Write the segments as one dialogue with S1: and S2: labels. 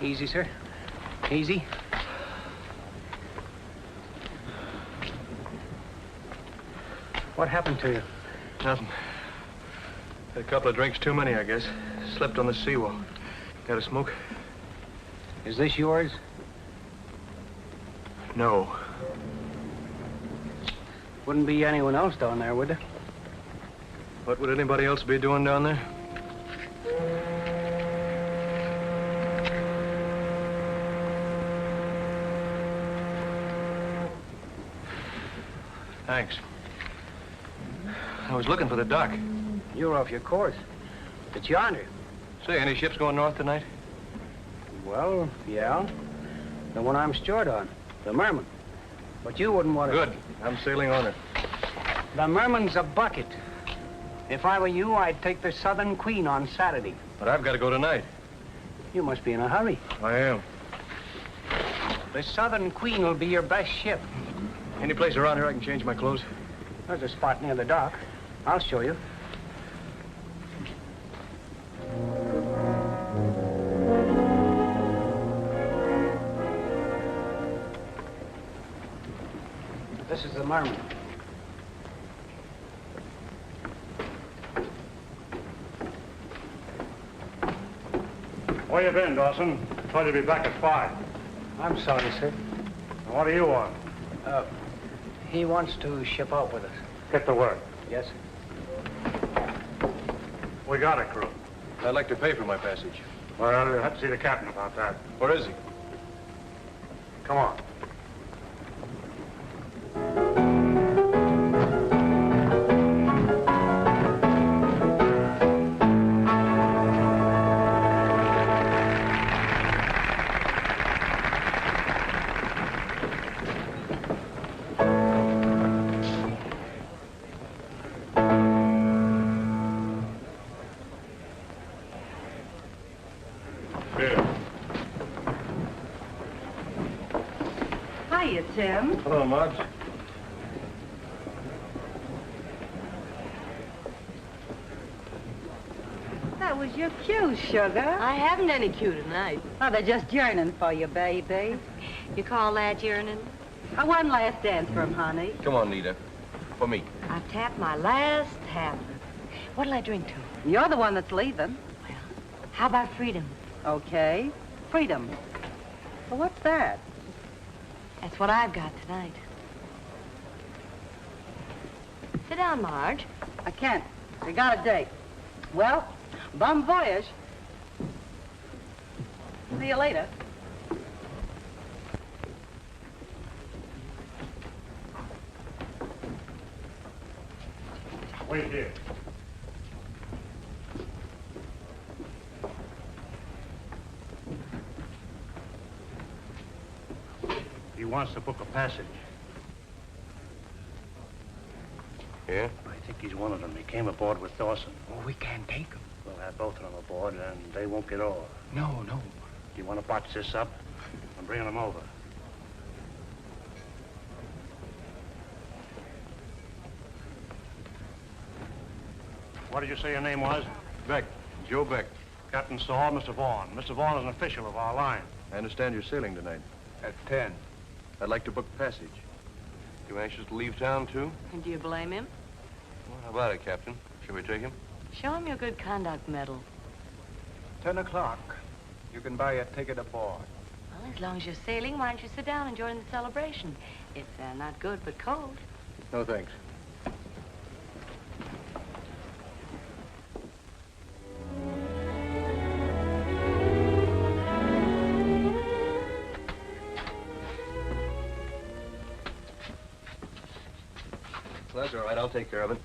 S1: Easy, sir. Easy. What happened to you?
S2: Nothing. Had a couple of drinks too many, I guess. Slept on the seawall. Got a smoke?
S1: Is this yours?
S2: No.
S1: Wouldn't be anyone else down there, would there?
S2: What would anybody else be doing down there? Thanks. I was looking for the dock.
S1: You're off your course. It's yonder.
S2: Say, any ships going north tonight?
S1: Well, yeah. The one I'm stored on. The Merman. But you wouldn't want to...
S2: Good. I'm sailing on it.
S1: The Merman's a bucket. If I were you, I'd take the Southern Queen on Saturday.
S2: But I've got to go tonight.
S1: You must be in a hurry.
S2: I am.
S1: The Southern Queen will be your best ship.
S2: Any place around here I can change my clothes?
S1: There's a spot near the dock. I'll show you. This is the Merman.
S3: Where you been, Dawson? Told you to be back at 5.
S1: I'm sorry, sir.
S3: What do you want?
S1: He wants to ship out with us.
S3: Get to work.
S1: Yes, sir.
S3: We got a crew.
S2: I'd like to pay for my passage.
S3: Well, you'll have to see the captain about that.
S2: Where is he?
S3: Come on.
S4: Hiya, Tim.
S2: Hello, Marge.
S4: That was your cue, sugar.
S5: I haven't any cue tonight.
S4: Oh, they're just yearning for you, baby.
S5: You call that yearning?
S4: One last dance for him, honey.
S2: Come on, Nita. For me.
S5: I've tapped my last tap. What'll I drink to?
S4: You're the one that's leaving.
S5: How about freedom?
S4: Okay. Freedom. Well, what's that?
S5: That's what I've got tonight. Sit down, Marge.
S4: I can't. We got a date. Well, bon voyage. See you later.
S3: Wait here. He wants to book a passage.
S2: Yeah?
S3: I think he's one of them. He came aboard with Dawson.
S1: Oh, we can't take him.
S3: We'll have both of them aboard, and they won't get off.
S1: No, no.
S3: Do you want to botch this up? I'm bringing them over. What did you say your name was?
S2: Beck. Joe Beck.
S3: Captain Saul, Mr. Vaughn. Mr. Vaughn is an official of our line.
S2: I understand you're sailing tonight.
S1: At 10.
S2: I'd like to book passage. You anxious to leave town, too?
S5: And do you blame him?
S2: Well, how about it, Captain? Shall we take him?
S5: Show him your good conduct medal.
S1: 10 o'clock. You can buy a ticket aboard.
S5: Well, as long as you're sailing, why don't you sit down and join the celebration? It's not good, but cold.
S2: No, thanks. Well, that's all right. I'll take care of it.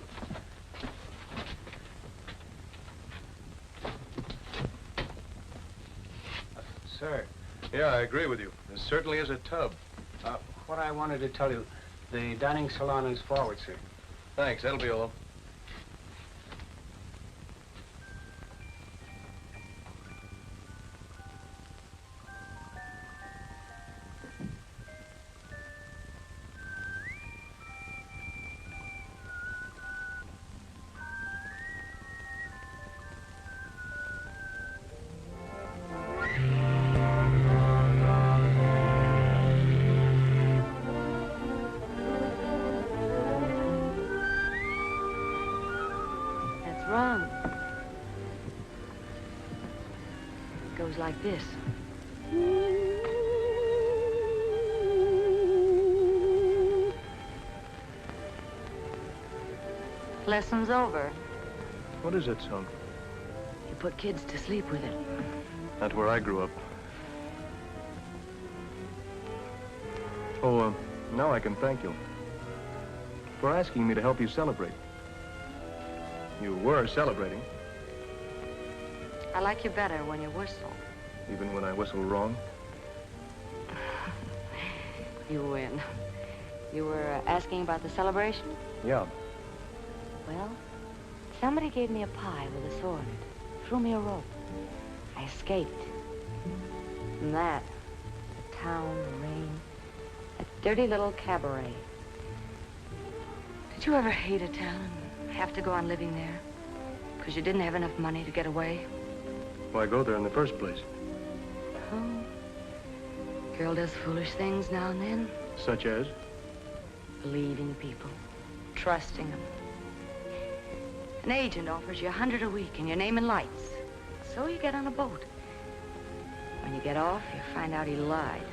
S1: Sir,
S2: Yeah, I agree with you. There certainly is a tub.
S1: what I wanted to tell you, the dining salon is forward, sir.
S2: Thanks. That'll be all.
S5: What's wrong? It goes like this. Lesson's over.
S2: What is that song?
S5: You put kids to sleep with it.
S2: Not where I grew up. Oh, now I can thank you for asking me to help you celebrate. You were celebrating,
S5: I like you better when you whistle.
S2: even when I whistle wrong.
S5: You win. You were asking about the celebration?
S2: Yeah.
S5: Well, somebody gave me a pie with a sword, threw me a rope. I escaped. And that, the town, the rain, that dirty little cabaret. Did you ever hate a town and have to go on living there? Because you didn't have enough money to get away?
S2: Why go there in the first place?
S5: Oh, girl does foolish things now and then.
S2: Such as?
S5: Believing people, trusting them. An agent offers you $100 a week and your name in lights. So you get on a boat. When you get off, you find out he lied.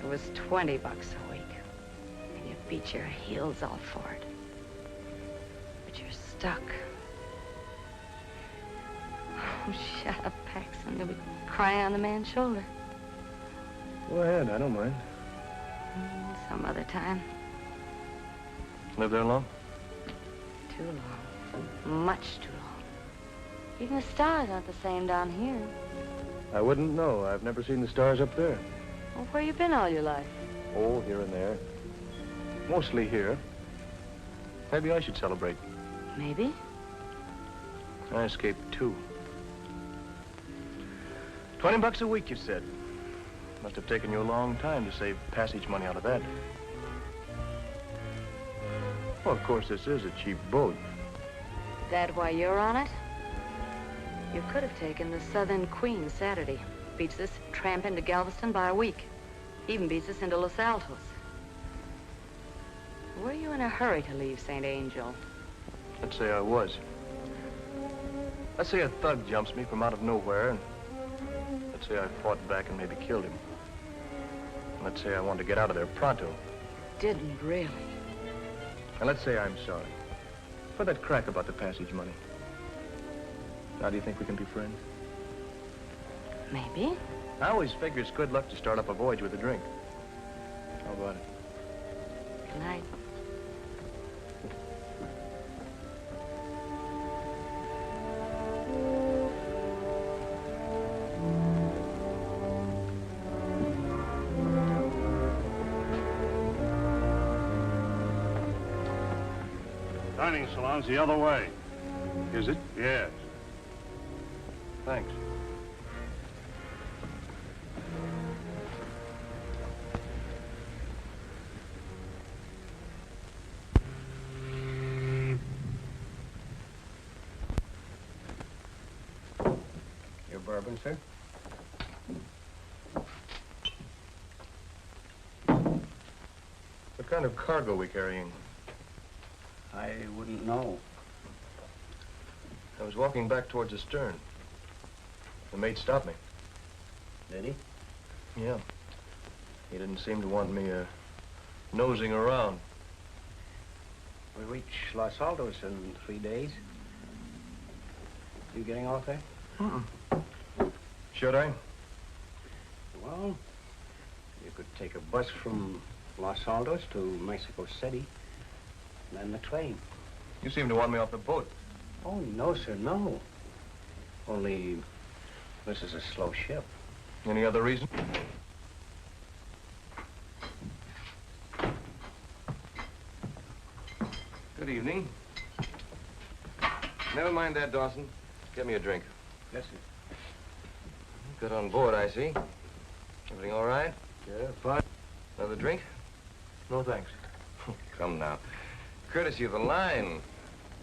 S5: It was $20 a week. And you beat your heels off for it. But you're stuck. Oh, shut up, Paxton. You'll be crying on the man's shoulder.
S2: Go ahead, I don't mind.
S5: Some other time.
S2: Live there long?
S5: Too long. Much too long. Even the stars aren't the same down here.
S2: I wouldn't know. I've never seen the stars up there.
S5: Well, where you been all your life?
S2: Oh, here and there. Mostly here. Maybe I should celebrate.
S5: Maybe.
S2: I escaped too. $20 a week, you said. Must have taken you a long time to save passage money out of that. Well, of course, this is a cheap boat.
S5: That why you're on it? You could have taken the Southern Queen Saturday. Beats this tramp into Galveston by a week. Even beats us into Los Altos. Were you in a hurry to leave St. Angel?
S2: Let's say I was. Let's say a thug jumps me from out of nowhere, and let's say I fought back and maybe killed him. Let's say I wanted to get out of there pronto.
S5: Didn't really.
S2: And let's say I'm sorry for that crack about the passage money. Now, do you think we can be friends?
S5: Maybe.
S2: I always figure it's good luck to start up a voyage with a drink. How about it?
S5: Good night.
S3: Dining salon's the other way.
S2: Is it?
S3: Yes.
S2: Thanks.
S1: Your bourbon, sir?
S2: What kind of cargo are we carrying?
S1: I wouldn't know.
S2: I was walking back towards the stern. The mate stopped me.
S1: Did he?
S2: Yeah. He didn't seem to want me, nosing around.
S1: We reach Los Altos in 3 days. You getting off there?
S2: Should I?
S1: Well, you could take a bus from Los Altos to Mexico City, and then the train.
S2: You seem to want me off the boat.
S1: Oh, no, sir, no. Only, this is a slow ship.
S2: Any other reason? Good evening. Never mind that, Dawson. Get me a drink.
S1: Yes, sir.
S2: Good on board, I see. Everything all right?
S1: Yeah, fine.
S2: Another drink?
S1: No, thanks.
S2: Come now. Courtesy of the line.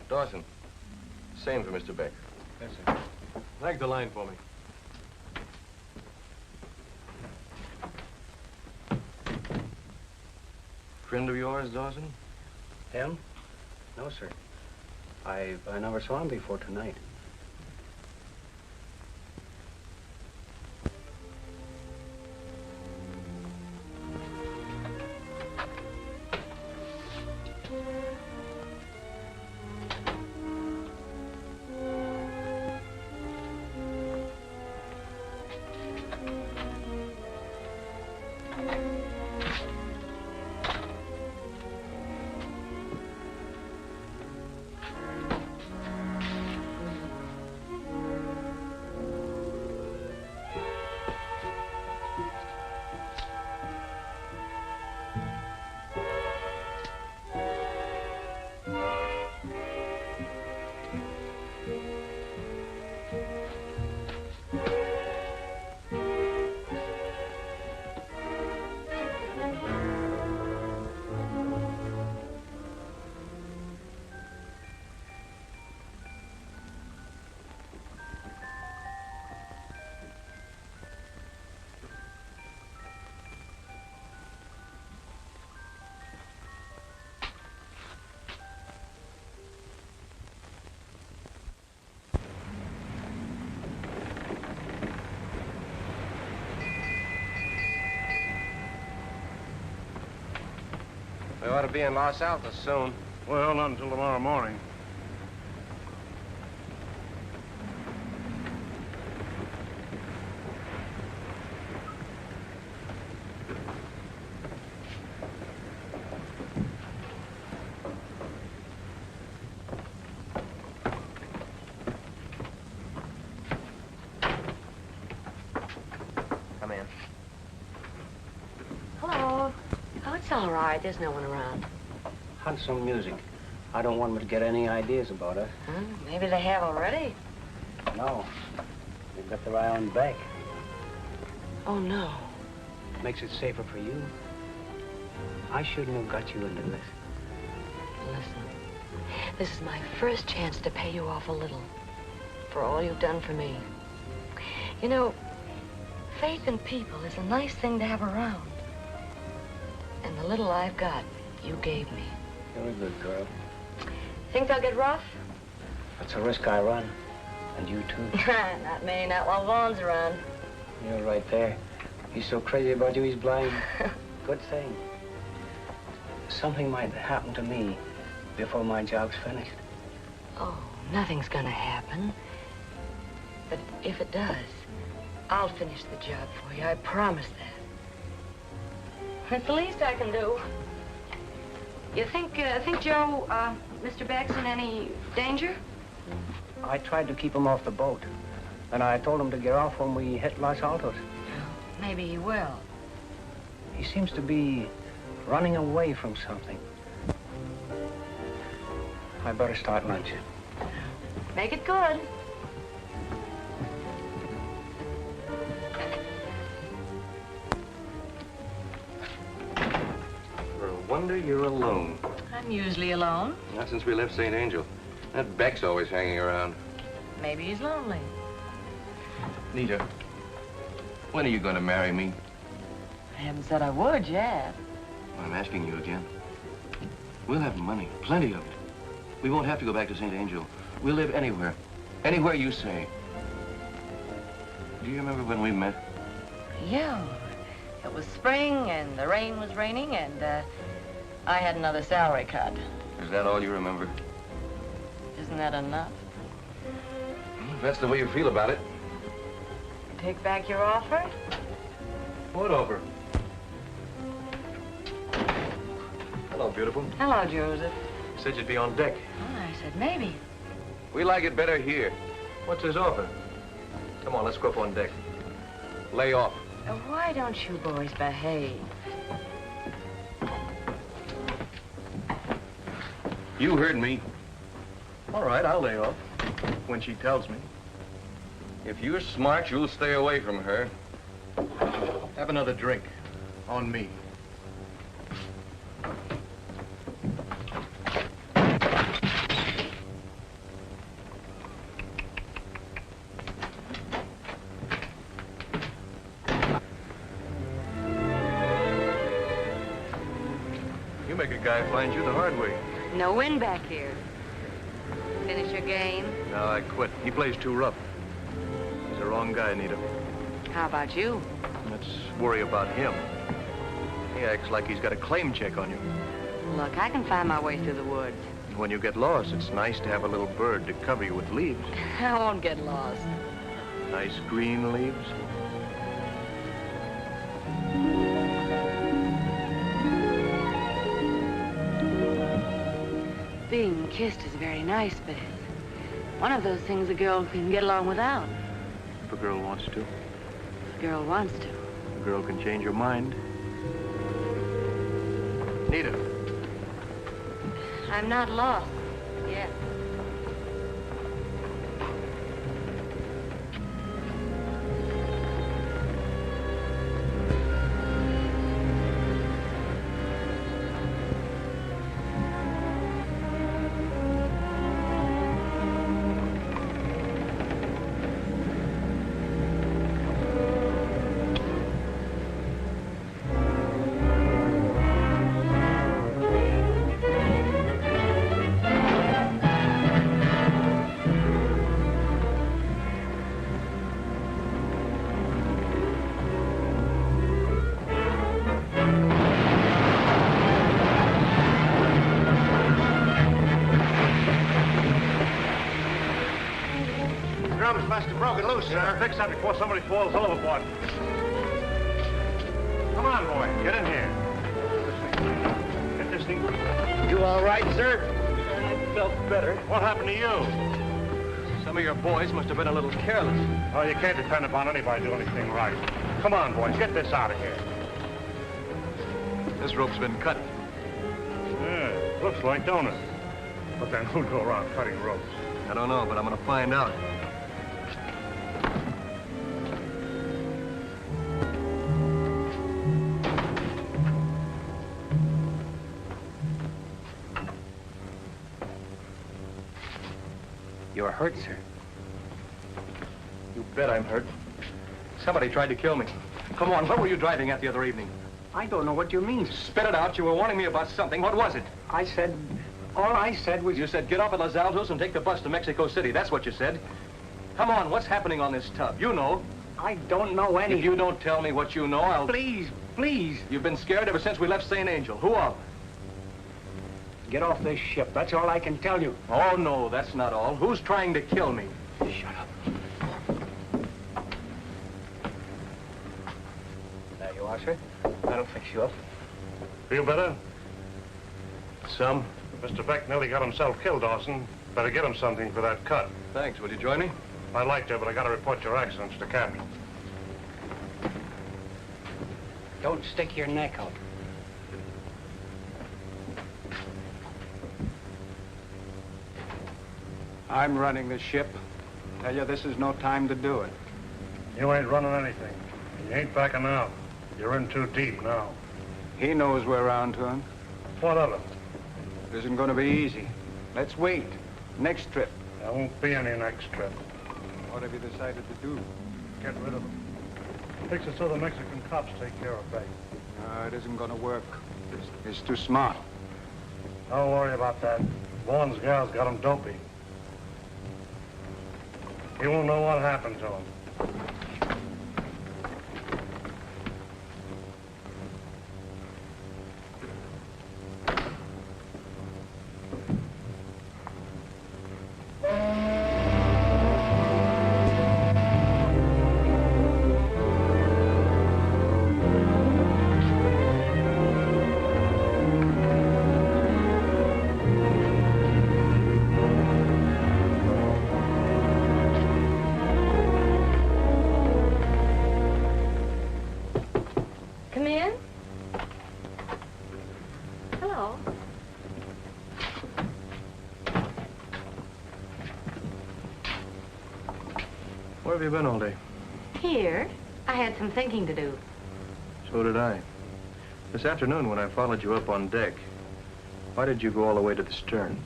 S2: Dawson. Same for Mr. Beck.
S1: Yes, sir.
S2: Thank the line for me. Friend of yours, Dawson?
S1: Him? No, sir. I never saw him before tonight.
S2: We ought to be in Los Altos soon.
S3: Well, not until tomorrow morning.
S2: Come in.
S5: Hello. Oh, it's all right. There's no one around.
S1: Hunt some music. I don't want them to get any ideas about us.
S5: Huh? Maybe they have already.
S1: No. They've got their eye on Berke.
S5: Oh, no.
S1: Makes it safer for you. I shouldn't have got you into this.
S5: Listen, this is my first chance to pay you off a little for all you've done for me. You know, faith in people is a nice thing to have around. And the little I've got, you gave me.
S1: You're a good girl.
S5: Think they'll get rough?
S1: That's a risk I run. And you too.
S5: Not me, not while Vaughn's around.
S1: You're right there. He's so crazy about you, he's blind. Good thing. Something might happen to me before my job's finished.
S5: Oh, nothing's gonna happen. But if it does, I'll finish the job for you. I promise that. It's the least I can do. You think Joe, Mr. Beck's in any danger?
S1: I tried to keep him off the boat. And I told him to get off when we hit Los Altos.
S5: Maybe he will.
S1: He seems to be running away from something. I better start lunch.
S5: Make it good.
S2: For a wonder you're alone.
S5: I'm usually alone.
S2: Not since we left St. Angel. That Beck's always hanging around.
S5: Maybe he's lonely.
S2: Nita, when are you going to marry me?
S5: I haven't said I would yet.
S2: I'm asking you again. We'll have money, plenty of it. We won't have to go back to St. Angel. We'll live anywhere. Anywhere you say. Do you remember when we met?
S5: Yeah. It was spring, and the rain was raining, and I had another salary cut.
S2: Is that all you remember?
S5: Isn't that enough?
S2: If that's the way you feel about it.
S5: Take back your offer?
S2: What offer? Hello, beautiful.
S5: Hello, Joseph.
S2: You said you'd be on deck.
S5: Oh, I said maybe.
S2: We like it better here. What's his offer? Come on, let's go up on deck. Lay off.
S5: Why don't you boys behave?
S2: You heard me.
S3: All right, I'll lay off when she tells me.
S2: If you're smart, you'll stay away from her.
S3: Have another drink. On me.
S2: You make a guy find you the hard way.
S5: No wind back here. Finish your game?
S2: No, I quit. He plays too rough. He's the wrong guy, Anita.
S5: How about you?
S2: Let's worry about him. He acts like he's got a claim check on you.
S5: Look, I can find my way through the woods.
S2: When you get lost, it's nice to have a little bird to cover you with leaves.
S5: I won't get lost.
S2: Nice green leaves.
S5: Being kissed is very nice, but it's one of those things a girl can get along without.
S2: If a girl wants to.
S5: If a girl wants to.
S2: A girl can change her mind. Anita.
S5: I'm not lost yet.
S3: Must have broken loose, sir. Fix that before somebody falls overboard. Come on, boy. Get in here. Get this thing.
S1: You all right, sir?
S2: I felt better.
S3: What happened to you?
S2: Some of your boys must have been a little careless.
S3: Oh, you can't depend upon anybody doing anything right. Come on, boys. Get this out of here.
S2: This rope's been cut.
S3: Yeah, looks like, don't it? But then who'd go around cutting ropes?
S2: I don't know, but I'm gonna find out.
S1: You're hurt, sir.
S2: You bet I'm hurt. Somebody tried to kill me. Come on, what were you driving at the other evening?
S1: I don't know what you mean.
S2: Spit it out. You were warning me about something. What was it?
S1: All I said was...
S2: You said get off at Los Altos and take the bus to Mexico City. That's what you said. Come on, what's happening on this tub? You know.
S1: I don't know anything.
S2: If you don't tell me what you know, I'll...
S1: Please, please.
S2: You've been scared ever since we left St. Angel. Who of?
S1: Get off this ship. That's all I can tell you.
S2: Oh, no, that's not all. Who's trying to kill me?
S1: Shut up. There you are, sir. That'll fix you up.
S3: Feel better?
S2: Some.
S3: Mr. Beck nearly got himself killed, Dawson. Better get him something for that cut.
S2: Thanks. Will you join me?
S3: I'd like to, but I gotta report your accident to the captain.
S1: Don't stick your neck out. I'm running the ship. Tell you, this is no time to do it.
S3: You ain't running anything. You ain't backing out. You're in too deep now.
S1: He knows we're around to him.
S3: What of it?
S1: It isn't going to be easy. Let's wait. Next trip.
S3: There won't be any next trip.
S1: What have you decided to do?
S3: Get rid of them. Fix it so the Mexican cops take care of Beck.
S1: No, it isn't going to work. It's too smart.
S3: Don't worry about that. Vaughn's gal's got him dopey. He won't know what happened to him.
S5: Come in. Hello.
S2: Where have you been all day?
S5: Here. I had some thinking to do.
S2: So did I. This afternoon when I followed you up on deck, why did you go all the way to the stern?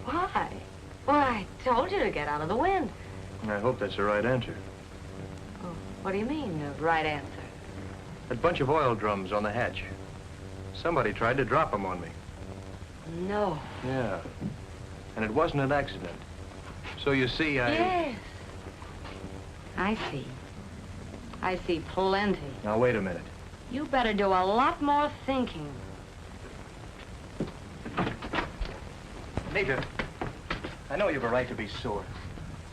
S5: Why? Well, I told you to get out of the wind.
S2: I hope that's the right answer.
S5: Oh, what do you mean, the right answer?
S2: That bunch of oil drums on the hatch. Somebody tried to drop them on me.
S5: No.
S2: Yeah. And it wasn't an accident. So you see,
S5: Yes. I see. I see plenty.
S2: Now, wait a minute.
S5: You better do a lot more thinking.
S2: Nita, I know you've a right to be sore.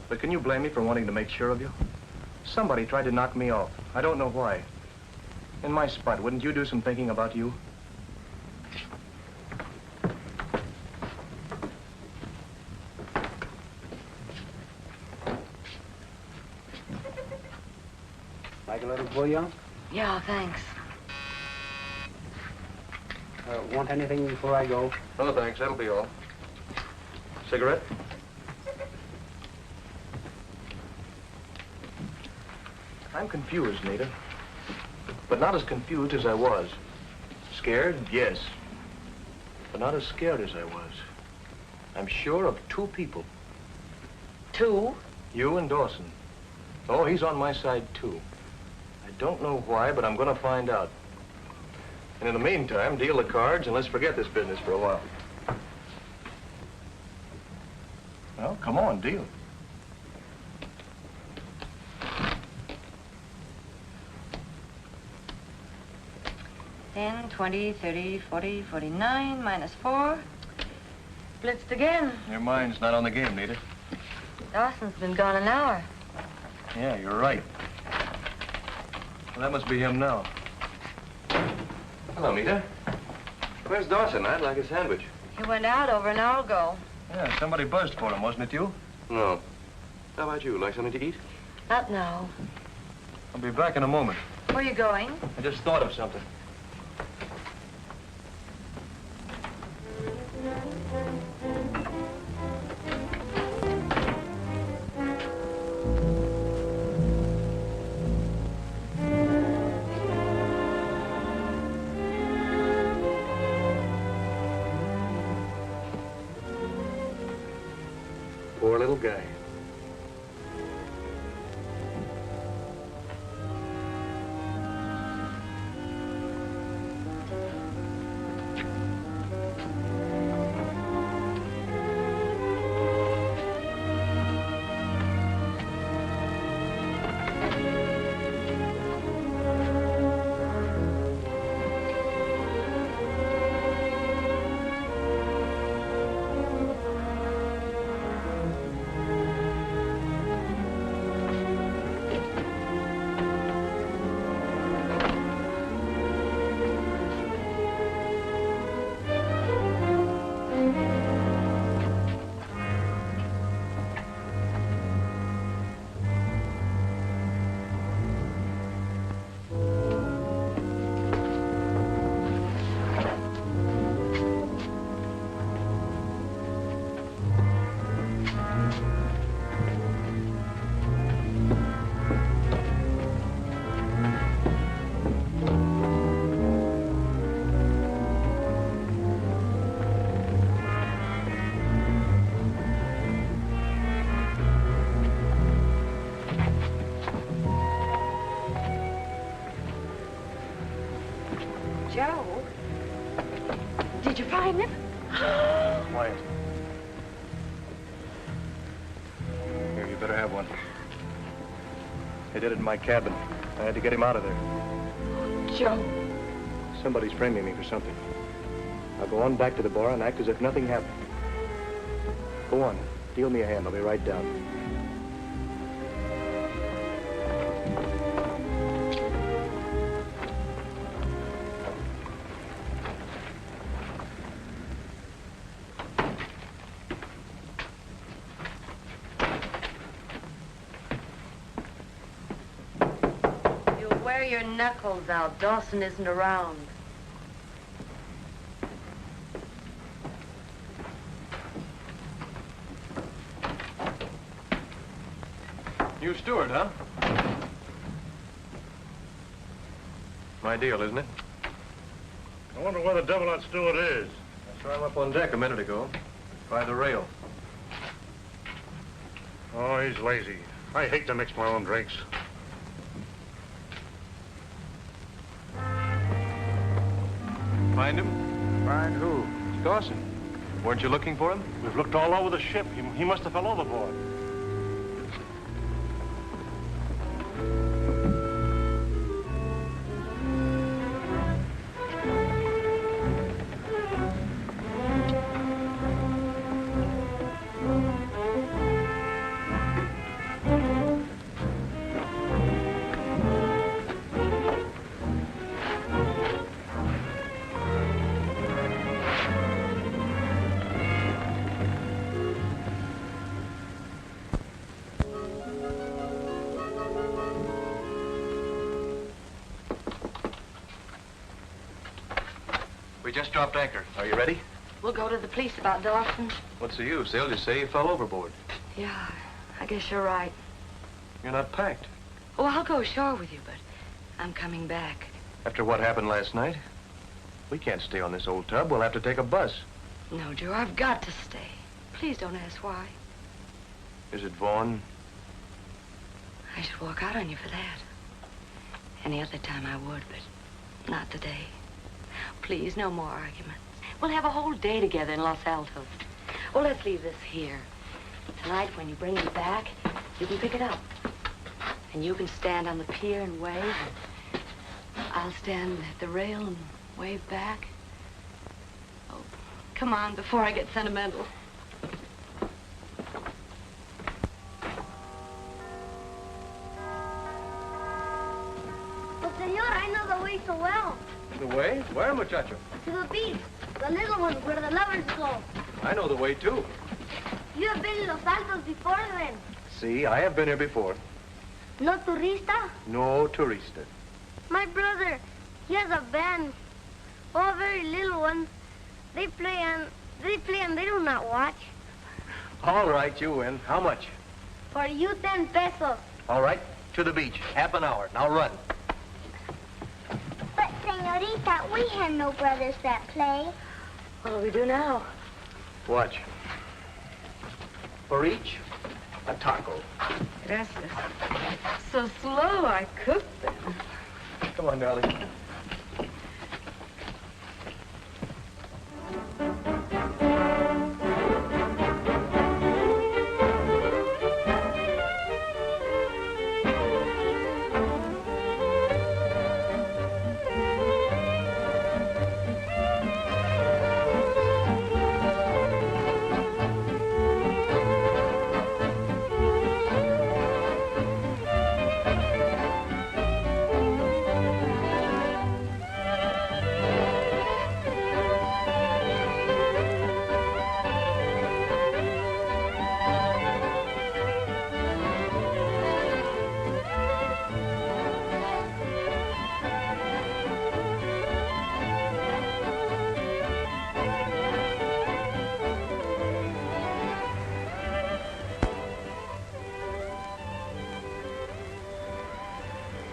S2: But can you blame me for wanting to make sure of you? Somebody tried to knock me off. I don't know why. In my spot, wouldn't you do some thinking about you?
S1: Like a little bouillon?
S5: Yeah, thanks.
S1: Want anything before I go?
S2: No, thanks. That'll be all. Cigarette? I'm confused, Nita. But not as confused as I was. Scared? Yes. But not as scared as I was. I'm sure of two people.
S5: Two?
S2: You and Dawson. Oh, he's on my side, too. I don't know why, but I'm going to find out. And in the meantime, deal the cards and let's forget this business for a while. Well, come on, deal.
S5: $10, $20, $30, $40, $49, minus 4. Blitzed again.
S2: Your mind's not on the game, Nita.
S5: Dawson's been gone an hour.
S2: Yeah, you're right. Well, that must be him now. Hello, Nita. Where's Dawson? I'd like a sandwich.
S5: He went out over an hour ago.
S2: Yeah, somebody buzzed for him, wasn't it you?
S6: No. How about you? Like something to eat?
S5: Not now.
S2: I'll be back in a moment.
S5: Where are you going?
S2: I just thought of something. Poor little guy.
S5: Joe? Did you find him?
S2: Quiet. Here, you better have one. They did it in my cabin. I had to get him out of there.
S5: Joe.
S2: Somebody's framing me for something. I'll go on back to the bar and act as if nothing happened. Go on. Deal me a hand. I'll be right down.
S5: You'll wear your knuckles out. Dawson isn't around.
S2: You steward, huh? My deal, isn't it?
S3: I wonder where the devil that steward is.
S2: I saw him up on deck a minute ago, by the rail.
S3: Oh, he's lazy. I hate to mix my own drinks.
S2: Find him?
S3: Find who?
S2: Dawson. Weren't you looking for him?
S3: We've looked all over the ship. He must have fell overboard.
S2: just dropped anchor. Are you ready?
S5: We'll go to the police about Dawson.
S2: What's the use? They'll just say you fell overboard.
S5: Yeah, I guess you're right.
S2: You're not packed.
S5: Oh, I'll go ashore with you, but I'm coming back.
S2: After what happened last night, we can't stay on this old tub. We'll have to take a bus.
S5: No, Joe, I've got to stay. Please don't ask why.
S2: Is it Vaughn?
S5: I should walk out on you for that. Any other time I would, but not today. Please, no more arguments. We'll have a whole day together in Los Altos. Oh, let's leave this here. Tonight, when you bring it back, you can pick it up. And you can stand on the pier and wave. And I'll stand at the rail and wave back. Oh, come on, before I get sentimental.
S7: Well, senor, I know the way so well.
S2: The way? Where, muchacho?
S7: To the beach. The little one where the lovers go.
S2: I know the way, too.
S7: You have been in Los Altos before then.
S2: See, I have been here before.
S7: No turista?
S2: No turista.
S7: My brother, he has a band. Oh, a very little one. They play and they do not watch.
S2: All right, you win. How much?
S7: For you, 10 pesos.
S2: All right, to the beach. Half an hour. Now run.
S7: But, senorita, we have no brothers that play.
S5: What'll we do now?
S2: Watch. For each, a taco.
S5: Gracias. So slow, I cooked them.
S2: Come on, darling.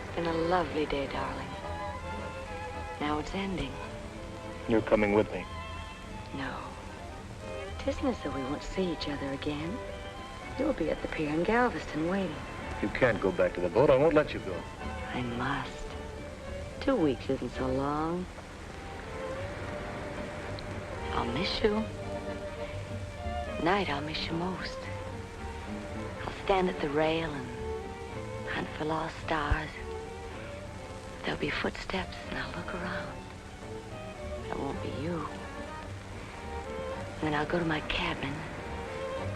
S5: It's been a lovely day, darling. Now it's ending.
S2: You're coming with me.
S5: No. It isn't as though we won't see each other again. You'll be at the pier in Galveston waiting.
S2: You can't go back to the boat. I won't let you go.
S5: I must. 2 weeks isn't so long. I'll miss you. Night, I'll miss you most. I'll stand at the rail and hunt for lost stars. There'll be footsteps, and I'll look around. It won't be you. And then I'll go to my cabin.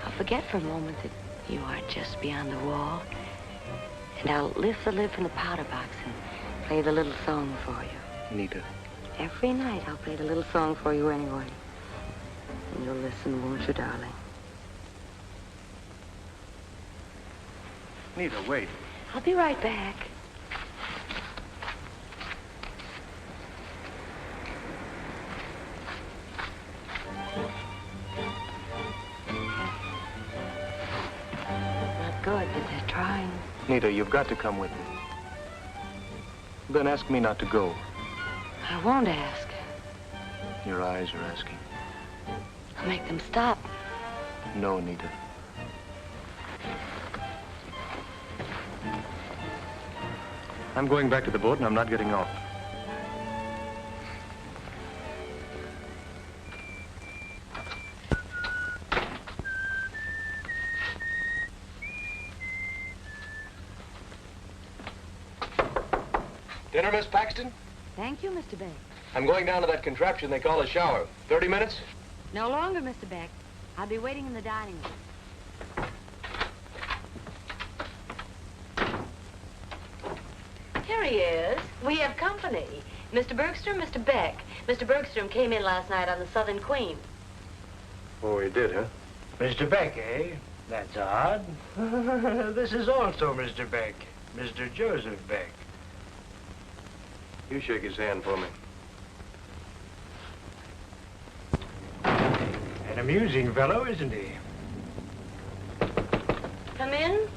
S5: I'll forget for a moment that you are just beyond the wall. And I'll lift the lid from the powder box and play the little song for you.
S2: Nita.
S5: Every night I'll play the little song for you anyway. And you'll listen, won't you, darling?
S2: Nita, wait.
S5: I'll be right back. Not good, but they're trying.
S2: Nita, you've got to come with me. Then ask me not to go.
S5: I won't ask.
S2: Your eyes are asking.
S5: I'll make them stop.
S2: No, Nita. I'm going back to the boat and I'm not getting off. Dinner, Miss Paxton?
S5: Thank you, Mr. Beck.
S2: I'm going down to that contraption they call a shower. 30 minutes?
S5: No longer, Mr. Beck. I'll be waiting in the dining room. Here he is. We have company. Mr. Bergstrom, Mr. Beck. Mr. Bergstrom came in last night on the Southern Queen.
S2: Oh, he did, huh?
S1: Mr. Beck, eh? That's odd. This is also Mr. Beck. Mr. Joseph Beck.
S2: You shake his hand for me.
S8: An amusing fellow, isn't he?
S5: Come in.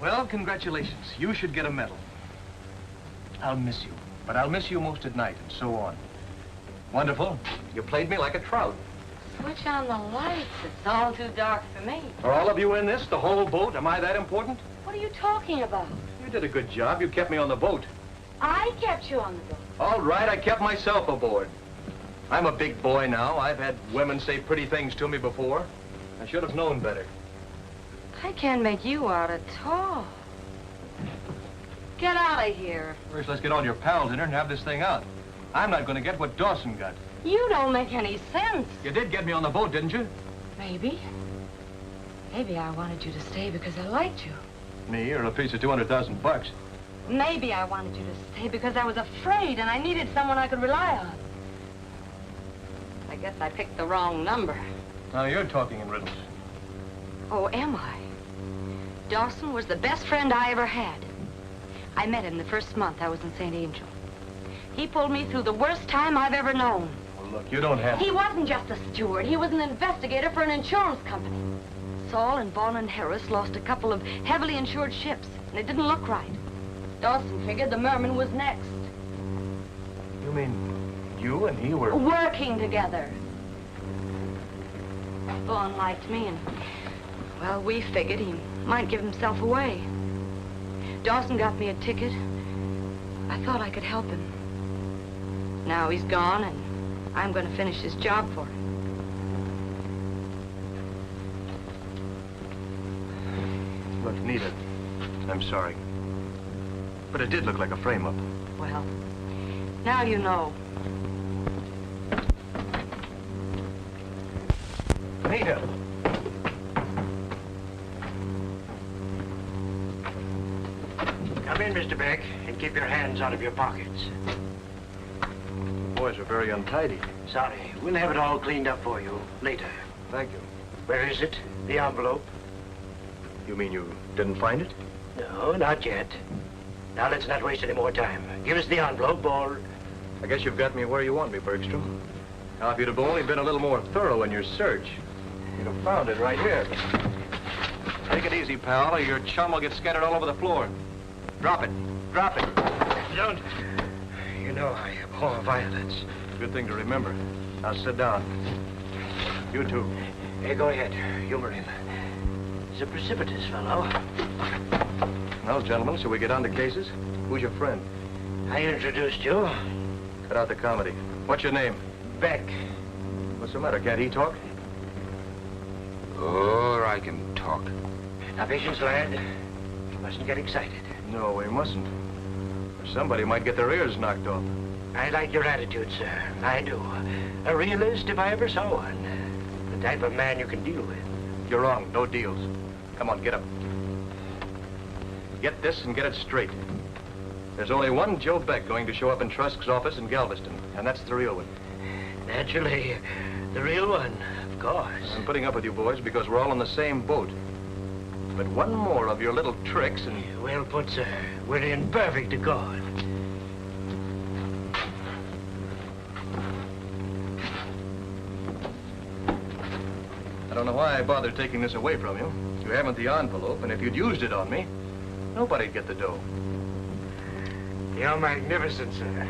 S2: Well, congratulations. You should get a medal. I'll miss you, but I'll miss you most at night, and so on. Wonderful. You played me like a trout.
S5: Switch on the lights. It's all too dark for me.
S2: Are all of you in this, the whole boat? Am I that important?
S5: What are you talking about?
S2: You did a good job. You kept me on the boat.
S5: I kept you on the boat.
S2: All right, I kept myself aboard. I'm a big boy now. I've had women say pretty things to me before. I should have known better.
S5: I can't make you out at all. Get out of here.
S2: First, let's get all your pals in here and have this thing out. I'm not going to get what Dawson got.
S5: You don't make any sense.
S2: You did get me on the boat, didn't you?
S5: Maybe. Maybe I wanted you to stay because I liked you.
S2: Me, or a piece of $200,000.
S5: Maybe I wanted you to stay because I was afraid and I needed someone I could rely on. I guess I picked the wrong number.
S2: Now you're talking in riddles.
S5: Oh, am I? Dawson was the best friend I ever had. I met him the first month I was in St. Angel. He pulled me through the worst time I've ever known.
S2: Well, look, you don't have...
S5: He wasn't just a steward. He was an investigator for an insurance company. Saul and Vaughn and Harris lost a couple of heavily insured ships, and it didn't look right. Dawson figured the Merman was next.
S2: You mean you and he were...
S5: Working together. Vaughn liked me, and, well, we figured he might give himself away. Dawson got me a ticket. I thought I could help him. Now he's gone, and I'm going to finish his job for him.
S2: Look, Nita, I'm sorry. But it did look like a frame-up.
S5: Well, now you know.
S2: Nita!
S8: Come in, Mr. Berke, and keep your hands out of your pockets.
S2: The boys are very untidy.
S8: Sorry, we'll have it all cleaned up for you later.
S2: Thank you.
S8: Where is it? The envelope?
S2: You mean you didn't find it?
S8: No, not yet. Now let's not waste any more time. Give us the envelope, or...
S2: I guess you've got me where you want me, Bergstrom. Now, if you'd have only been a little more thorough in your search, you'd have found it right here. Take it easy, pal, or your chum will get scattered all over the floor. Drop it. Drop it.
S8: Don't. You know I abhor violence.
S2: Good thing to remember. Now, sit down. You too.
S8: Hey, go ahead. Humor him. He's a precipitous fellow.
S2: Well, gentlemen, shall we get on to cases? Who's your friend?
S8: I introduced you.
S2: Cut out the comedy. What's your name?
S8: Beck.
S2: What's the matter? Can't he talk?
S6: Or I can talk.
S8: Now, patience, lad. You mustn't get excited.
S2: No, we mustn't. Or somebody might get their ears knocked off.
S8: I like your attitude, sir. I do. A realist, if I ever saw one. The type of man you can deal with.
S2: You're wrong. No deals. Come on, get up. Get this and get it straight. There's only one Joe Beck going to show up in Trusk's office in Galveston, and that's the real one.
S8: Naturally, the real one, of course.
S2: I'm putting up with you boys because we're all on the same boat. But one more of your little tricks and...
S8: Well put, sir. We're in perfect accord.
S2: I don't know why I bothered taking this away from you. You haven't the envelope, and if you'd used it on me, nobody'd get the dough.
S8: You're magnificent, sir.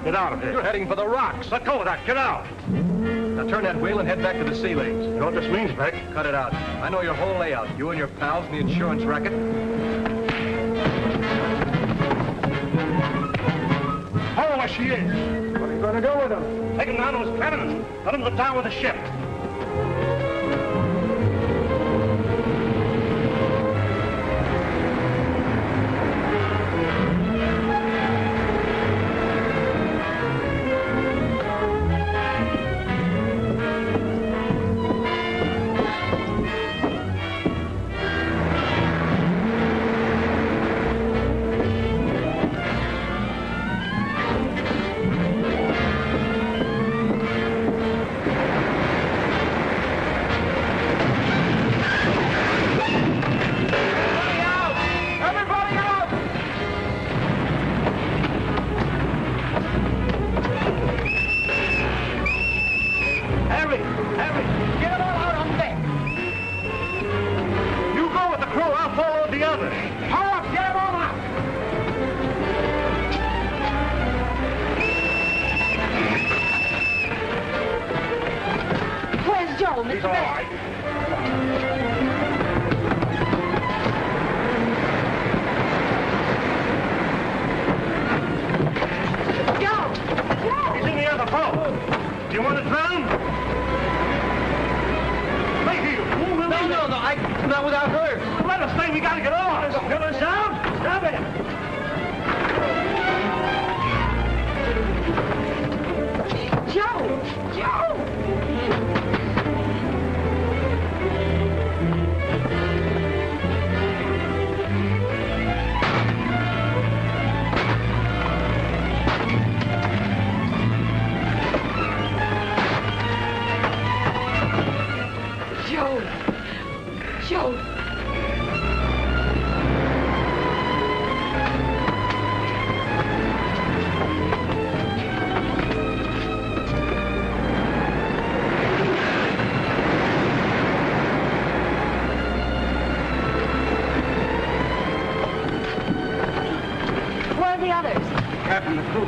S3: Get out of here.
S2: You're heading for the rocks.
S3: Let go of that. Get out.
S2: Now turn that wheel and head back to the sea lanes.
S3: You know what this means, Beck?
S2: Cut it out. I know your whole layout. You and your pals in the insurance racket.
S3: she is.
S2: What are you going to do with him?
S3: Take him down to his cabin and let him go down with the ship.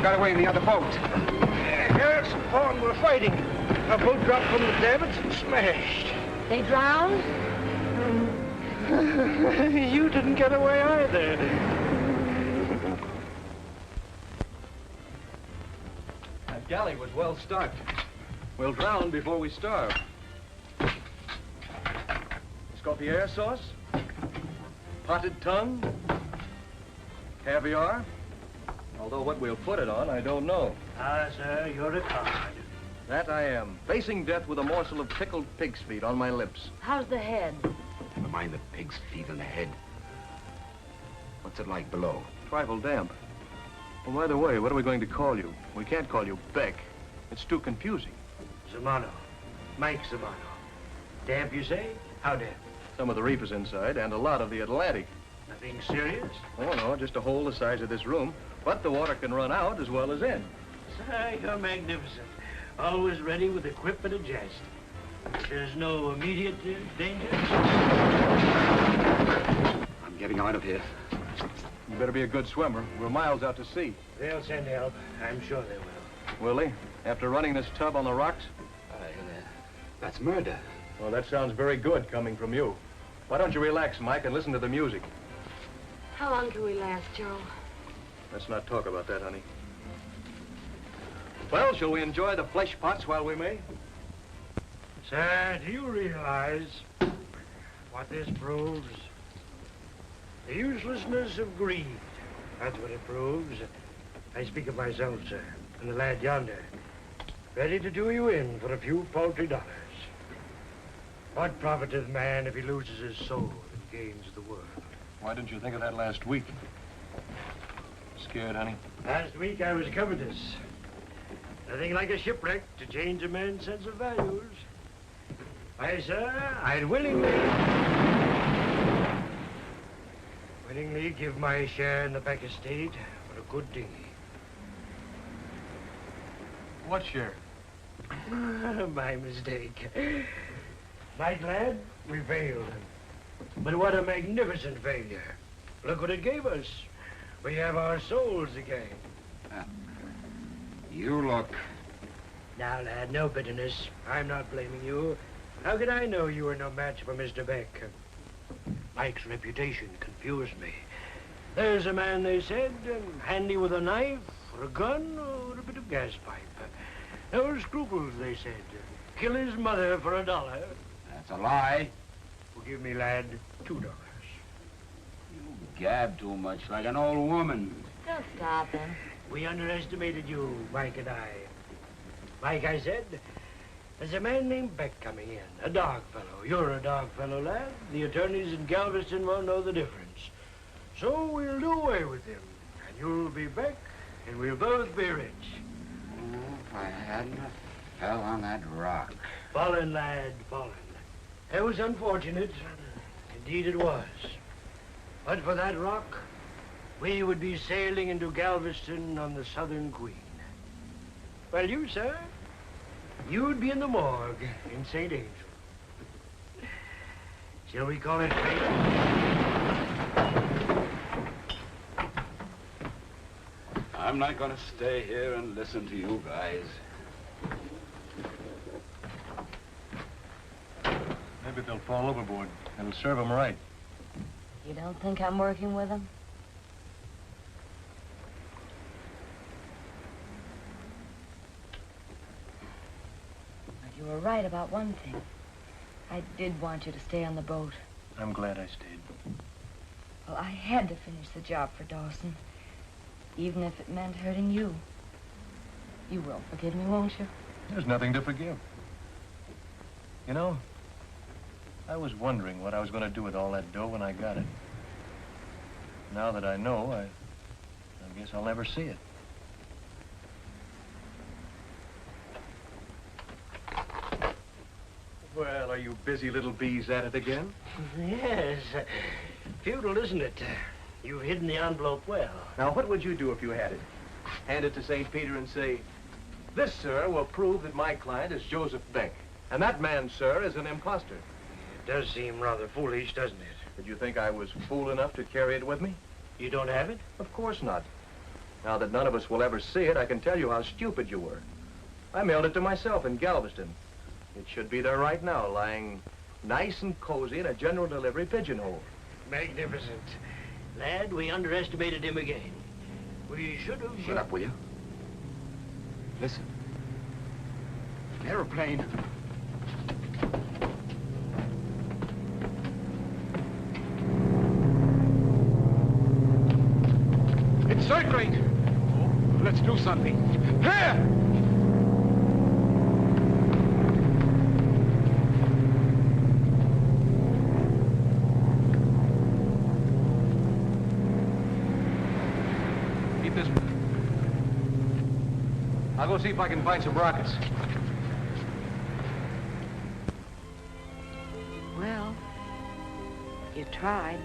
S9: Got away in the other boat.
S8: Yes, Vaughn, we're fighting. Our boat dropped from the davits and smashed.
S5: They drowned?
S8: You didn't get away either.
S2: That galley was well stocked. We'll drown before we starve. Escoffier sauce? Potted tongue? Caviar? Although what we'll put it on, I don't know.
S8: Ah, sir, you're a card.
S2: That I am. Facing death with a morsel of pickled pig's feet on my lips.
S5: How's the head?
S9: Never mind the pig's feet and the head. What's it like below?
S2: Trifle damp. Well, by the way, what are we going to call you? We can't call you Beck. It's too confusing.
S8: Zamano. Mike Zamano. Damp, you say? How damp?
S2: Some of the reef is inside, and a lot of the Atlantic.
S8: Nothing serious?
S2: Oh, no, just a hole the size of this room. But the water can run out as well as in.
S8: Sir, you're magnificent. Always ready with a quip and a jest. There's no immediate danger?
S9: I'm getting out of here.
S2: You better be a good swimmer. We're miles out to sea.
S8: They'll send help. I'm sure they will.
S2: Will they? After running this tub on the rocks?
S9: That's murder.
S2: Well, that sounds very good coming from you. Why don't you relax, Mike, and listen to the music?
S5: How long can we last, Joe?
S2: Let's not talk about that, honey. Well, shall we enjoy the flesh pots while we may?
S8: Sir, do you realize what this proves? The uselessness of greed. That's what it proves. I speak of myself, sir, and the lad yonder, ready to do you in for a few paltry dollars. What profiteth man if he loses his soul and gains the world?
S2: Why didn't you think of that last week? Scared, honey?
S8: Last week I was covetous. Nothing like a shipwreck to change a man's sense of values. Why, sir, I'd willingly give my share in the Berke estate for a good dinghy.
S2: What share?
S8: My mistake. My lad, we failed. But what a magnificent failure. Look what it gave us. We have our souls again.
S9: You look.
S8: Now, lad, no bitterness. I'm not blaming you. How could I know you were no match for Mr. Beck? Mike's reputation confused me. There's a man, they said, handy with a knife, For a gun or a bit of gas pipe. No scruples, they said. Kill his mother for $1.
S9: That's a lie.
S8: Forgive me, lad, $2.
S9: You gab too much like an old woman.
S5: Don't stop him.
S8: We underestimated you, Mike and I. Like I said, there's a man named Beck coming in, a dog fellow. You're a dog fellow, lad. The attorneys in Galveston won't know the difference. So we'll do away with him, and you'll be Beck, and we'll both be rich.
S9: Oh, if I hadn't have fell on that rock.
S8: Fallen, lad, fallen. It was unfortunate. Indeed it was. But for that rock, we would be sailing into Galveston on the Southern Queen. Well, you, sir, you'd be in the morgue in St. Angel. Shall we call it fate?
S9: I'm not going to stay here and listen to you guys.
S2: Maybe they'll fall overboard. It'll serve them right.
S5: You don't think I'm working with him? But you were right about one thing. I did want you to stay on the boat.
S2: I'm glad I stayed.
S5: Well, I had to finish the job for Dawson, even if it meant hurting you. You will forgive me, won't you?
S2: There's nothing to forgive. You know, I was wondering what I was going to do with all that dough when I got it. Now that I know, I guess I'll never see it. Well, are you busy little bees at it again?
S8: Yes. Futile, isn't it? You've hidden the envelope well.
S2: Now, what would you do if you had it? Hand it to St. Peter and say, "This, sir, will prove that my client is Joseph Beck. And that man, sir, is an imposter."
S8: It does seem rather foolish, doesn't it?
S2: Did you think I was fool enough to carry it with me?
S8: You don't have it?
S2: Of course not. Now that none of us will ever see it, I can tell you how stupid you were. I mailed it to myself in Galveston. It should be there right now, lying nice and cozy in a general delivery pigeonhole.
S8: Magnificent. Lad, we underestimated him again. We should have...
S9: Shut up, will you? Listen. An airplane. It's circling. Oh, let's do something. Here!
S2: Keep this. I'll go see if I can find some rockets.
S5: Well, you tried.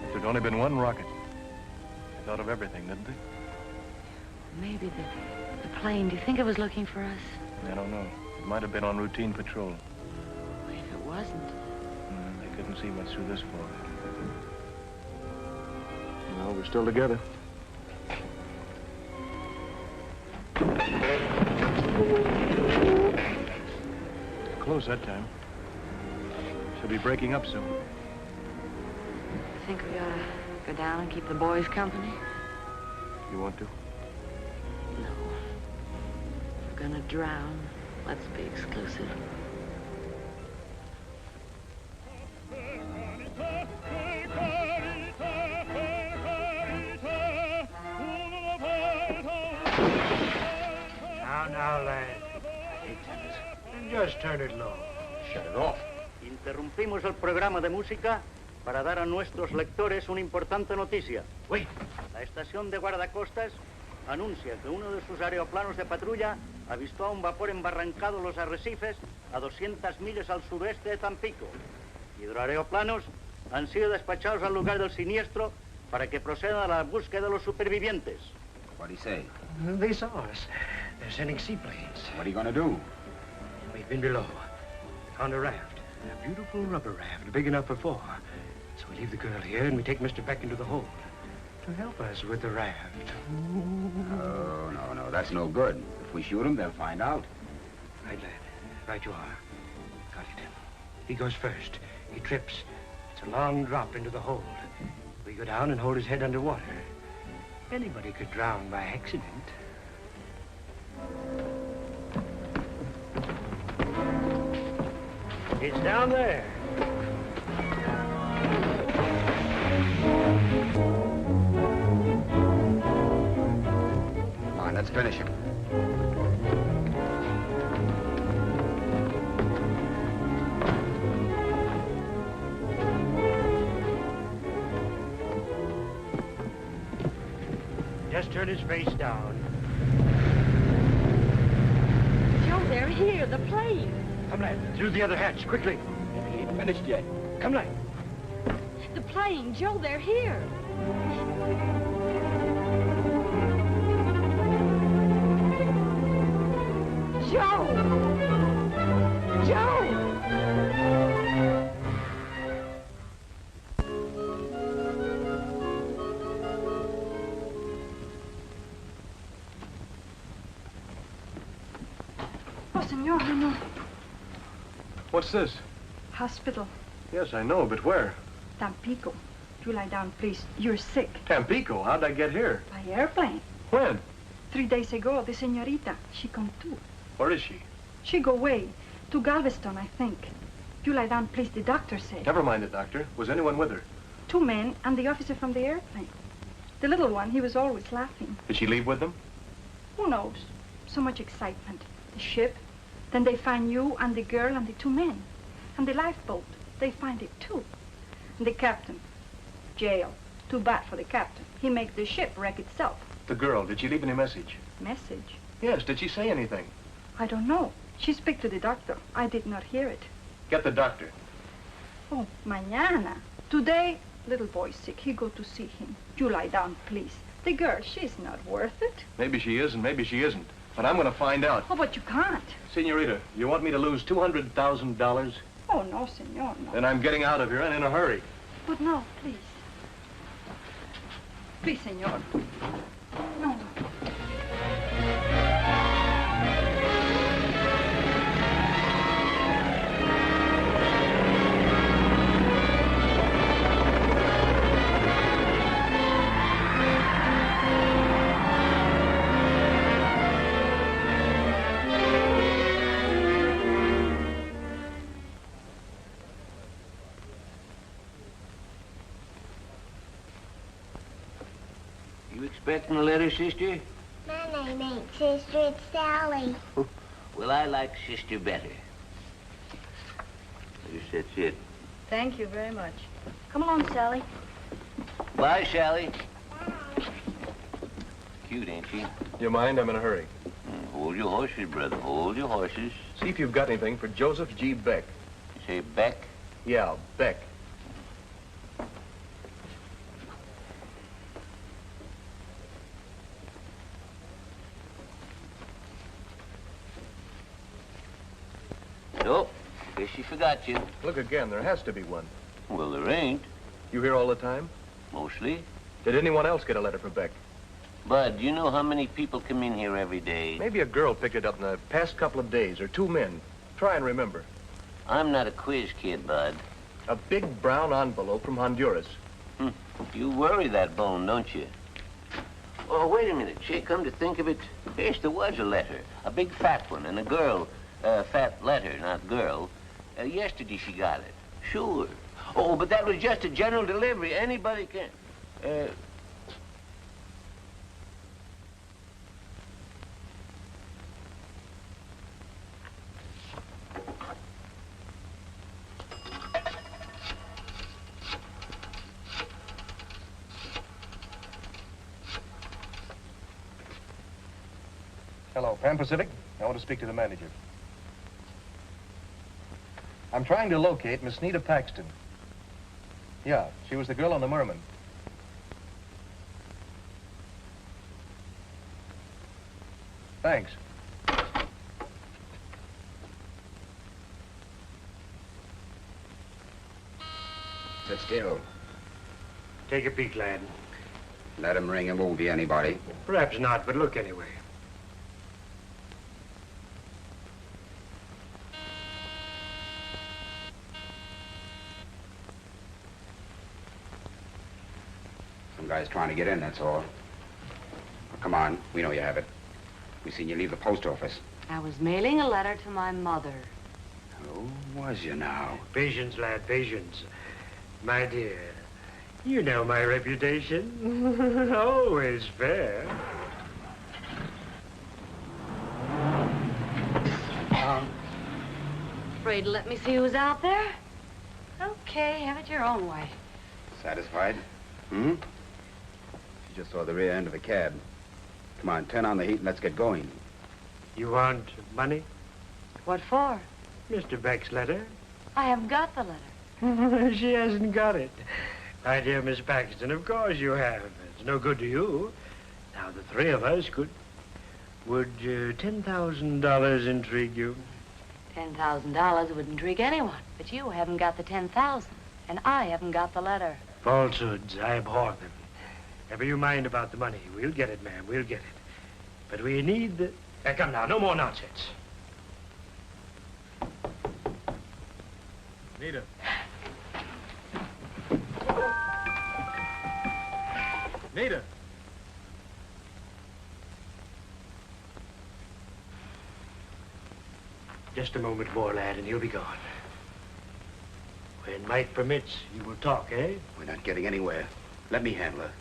S2: If there'd only been one rocket. They thought of everything, didn't they?
S5: Maybe the plane, do you think it was looking for us?
S2: I don't know. It might have been on routine patrol.
S5: If it wasn't.
S2: They couldn't see much through this fog. Well, we're still together. Close that time. She'll be breaking up soon.
S5: Think we ought to go down and keep the boys company?
S2: You want to?
S5: No. If we're gonna drown, let's be exclusive.
S8: Now, lad. Just turn it low.
S9: Shut it off.
S10: Interrumpimos el programa de música para dar a nuestros lectores una importante noticia.
S8: Wait.
S10: La estación de guardacostas anuncia que uno de sus aeroplanos de patrulla avistó a un vapor embarrancado en los arrecifes a 200 millas al suroeste de Tampico. Hidroaeroplanos han sido despachados al lugar del siniestro para que procedan a la búsqueda de los supervivientes.
S9: What do you say?
S8: They saw us. They're sending seaplanes.
S9: What are you going to do?
S8: We've been below. Found a raft. A beautiful rubber raft, big enough for 4. So we leave the girl here and we take Mr. Beck into the hold to help us with the raft.
S9: Oh, no, that's no good. If we shoot him, they'll find out.
S8: Right, lad. Right you are. Got it. He goes first. He trips. It's a long drop into the hold. We go down and hold his head underwater. Anybody could drown by accident. It's down there.
S9: Come on, let's finish him.
S8: Just turn his face down.
S5: Joe, they're here, the plane.
S8: Come, lad, through the other hatch, quickly.
S9: He ain't finished yet.
S8: Come, lad.
S5: The plane, Joe, they're here. Joe! Joe!
S11: Oh, senor, no.
S2: What's this?
S11: Hospital.
S2: Yes, I know, but where?
S11: Tampico. You lie down, please. You're sick.
S2: Tampico? How'd I get here?
S11: By airplane.
S2: When?
S11: 3 days ago, the señorita, she come too.
S2: Where is she?
S11: She go away. To Galveston, I think. You lie down, please, the doctor say.
S2: Never mind it, Doctor. Was anyone with her?
S11: 2 men and the officer from the airplane. The little one, he was always laughing.
S2: Did she leave with them?
S11: Who knows? So much excitement. The ship, then they find you and the girl and the 2 men. And the lifeboat, they find it too. And the captain, jail. Too bad for the captain. He makes the ship wreck itself.
S2: The girl, did she leave any message?
S11: Message?
S2: Yes, did she say anything?
S11: I don't know. She speak to the doctor. I did not hear it.
S2: Get the doctor.
S11: Oh, mañana. Today, little boy sick. He go to see him. You lie down, please. The girl, she's not worth it.
S2: Maybe she is and maybe she isn't. But I'm going to find out.
S11: Oh, but you can't.
S2: Senorita, you want me to lose $200,000?
S11: Oh, no, senor, no.
S2: Then I'm getting out of here and in a hurry.
S11: But no, please. Please, senor. No.
S12: You expecting a letter, sister?
S7: My name ain't Sister, it's Sally.
S12: Well, I like sister better. I guess that's it.
S11: Thank you very much. Come along, Sally.
S12: Bye, Sally. Cute, ain't she?
S2: You mind? I'm in a hurry.
S12: Hold your horses, brother. Hold your horses.
S2: See if you've got anything for Joseph G. Beck.
S12: You say Beck?
S2: Yeah, Beck.
S12: Nope. Guess she forgot you.
S2: Look again. There has to be one.
S12: Well, there ain't.
S2: You here all the time?
S12: Mostly.
S2: Did anyone else get a letter for Beck?
S12: Bud, do you know how many people come in here every day?
S2: Maybe a girl picked it up in the past couple of days, or 2 men. Try and remember.
S12: I'm not a quiz kid, Bud.
S2: A big brown envelope from Honduras.
S12: You worry that bone, don't you? Oh, wait a minute, Chick. Come to think of it, yes, there was a letter. A big fat one, and a girl. Fat letter, not girl. Yesterday she got it. Sure. Oh, but that was just a general delivery. Anybody can...
S2: Hello, Pan Pacific. I want to speak to the manager. I'm trying to locate Miss Nita Paxton. Yeah, she was the girl on the Merman. Thanks.
S9: Sit still.
S8: Take a peek, lad.
S9: Let him ring. It won't be anybody.
S8: Perhaps not, but look anyway.
S9: Some guy's trying to get in, that's all.
S13: come on. We know you have it. We seen you leave the post office.
S5: I was mailing a letter to my mother.
S13: Oh, was you now?
S8: Patience, lad, patience. My dear, you know my reputation. Always fair.
S5: Afraid to let me see who's out there? Okay, have it your own way.
S13: Satisfied? Hmm? She just saw the rear end of a cab. Come on, turn on the heat and let's get going.
S8: You want money?
S5: What for?
S8: Mr. Beck's letter.
S5: I haven't got the letter.
S8: She hasn't got it. My dear Miss Paxton, of course you have. It's no good to you. Now, the three of us could... Would $10,000 intrigue you?
S5: $10,000 would intrigue anyone, but you haven't got the 10,000, and I haven't got the letter.
S8: Falsehoods, I abhor them. Never you mind about the money. We'll get it, ma'am, we'll get it. But we need the... come now, no more nonsense.
S2: Nita. Nita.
S8: Just a moment more, lad, and he'll be gone. When might permits, you will talk, eh?
S13: We're not getting anywhere. Let me handle her.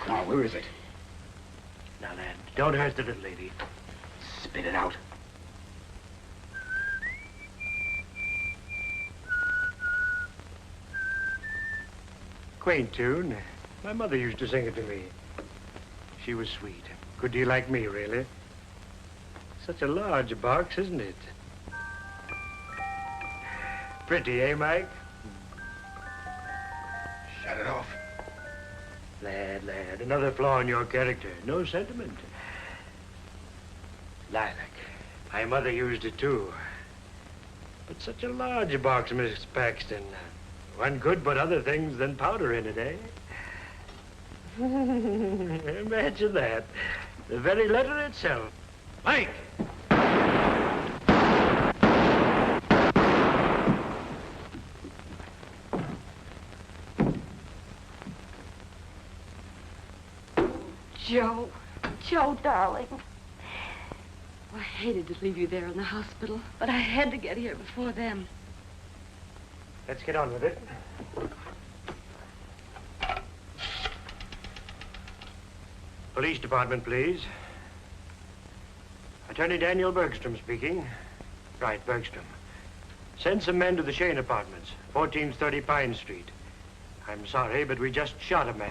S13: Come on, where is it?
S8: Now, lad, don't hurt the little lady.
S13: Spit it out.
S8: Quaint tune. My mother used to sing it to me. She was sweet. Good deal like me, really. Such a large box, isn't it? Pretty, eh, Mike?
S13: Shut it off.
S8: Lad, another flaw in your character. No sentiment. Lilac. My mother used it, too. But such a large box, Miss Paxton. One could put other things than powder in it, eh? Imagine that. The very letter itself. Mike!
S5: Joe, darling. I hated to leave you there in the hospital, but I had to get here before them.
S8: Let's get on with it. Police department, please. Attorney Daniel Bergstrom speaking. Right, Bergstrom. Send some men to the Shane Apartments, 1430 Pine Street. I'm sorry, but we just shot a man.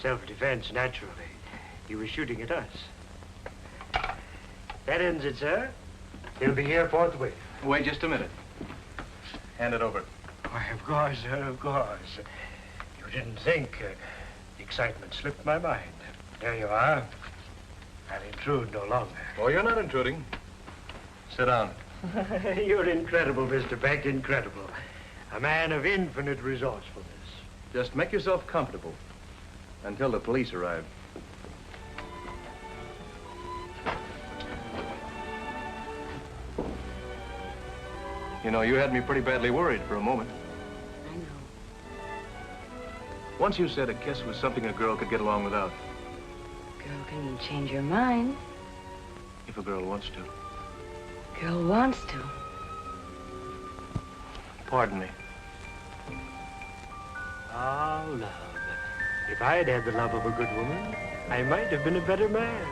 S8: Self-defense, naturally. He was shooting at us. That ends it, sir. He'll be here forthwith.
S2: Wait just a minute. Hand it over.
S8: Why, of course, sir, of course. You didn't think. The excitement slipped my mind. There you are. I'll intrude no longer.
S2: Oh, you're not intruding. Sit down.
S8: You're incredible, Mr. Beck, incredible. A man of infinite resourcefulness.
S2: Just make yourself comfortable until the police arrive. You know, you had me pretty badly worried for a moment.
S5: I know.
S2: Once you said a kiss was something a girl could get along without.
S5: Girl can change your mind.
S2: If a girl wants to.
S5: Girl wants to.
S2: Pardon me.
S8: Oh, love. If I had had the love of a good woman, I might have been a better man.